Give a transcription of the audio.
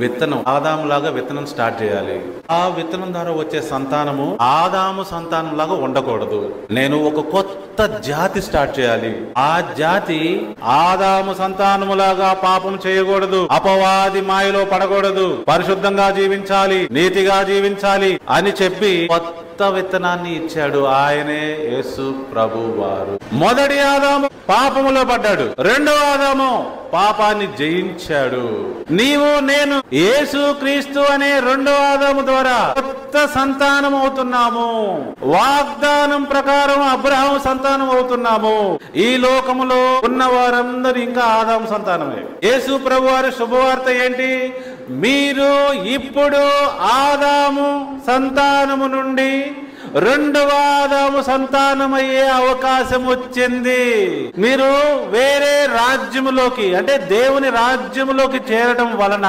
విత్తనం ఆదాము లాగా విత్తనం స్టార్ట్ చేయాలి. ఆ విత్తనం ద్వారా వచ్చే సంతానము ఆదాము సంతానం లాగా ఉండకూడదు. నేను ఒక కొత్త జాతి స్టార్ట్ చేయాలి. ఆ జాతి ఆదాము సంతానములాగా పాపం చేయకూడదు, అపవాది మాయలో పడకూడదు, పరిశుద్ధంగా జీవించాలి, నీతిగా జీవించాలి అని చెప్పి కొత్త విత్తనాన్ని ఇచ్చాడు. ఆయనే యేసు ప్రభు వారు. మొదటి ఆదాము పాపములో పడ్డాడు, రెండో ఆదాము పాపాన్ని జయించాడు. నీవు నేను యేసు క్రీస్తు అనే రెండో ఆదాము ద్వారా కొత్త సంతానం అవుతున్నాము. వాగ్దానం ప్రకారం అబ్రహాము సంతానం అవుతున్నాము. ఈ లోకములో ఉన్న వారందరూ ఇంకా ఆదాము సంతానమే. యేసు ప్రభు వారి శుభవార్త ఏంటి? మీరు ఇప్పుడు ఆదాము సంతానము నుండి రెండవ ఆదాము సంతానమయ్యే అవకాశం వచ్చింది. మీరు వేరే రాజ్యములోకి అంటే దేవుని రాజ్యములోకి చేరడం వలన